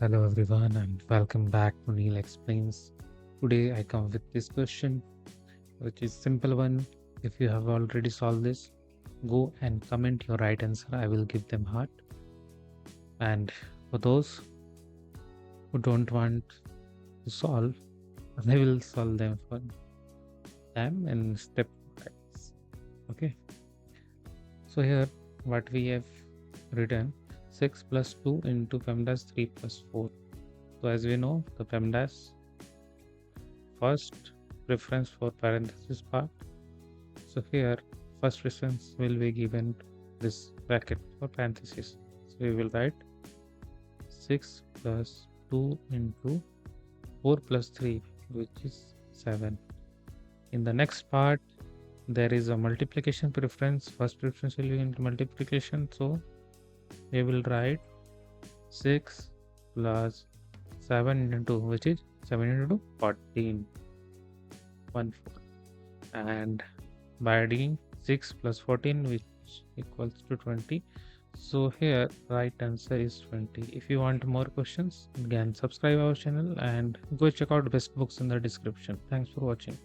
Hello everyone and welcome back to Neil Explains. Today I come with this question, which is simple one. If you have already solved this, go and comment your right answer. I will give them heart. And for those who don't want to solve, I will solve them for them in step wise. Okay. So here what we have written 6 plus 2 into PEMDAS 3 plus 4. So as we know, the PEMDAS first preference for parenthesis part. So here first reference will be given this bracket for parenthesis. So we will write 6 plus 2 into 4 plus 3, which is 7. In the next part, there is a multiplication preference. First preference will be into multiplication. So we will write 6 plus 7 into 2, which is 7 into 14. 1 4. And by adding 6 plus 14, which equals to 20. So here right answer is 20. If you want more questions, again subscribe our channel and go check out best books in the description. Thanks for watching.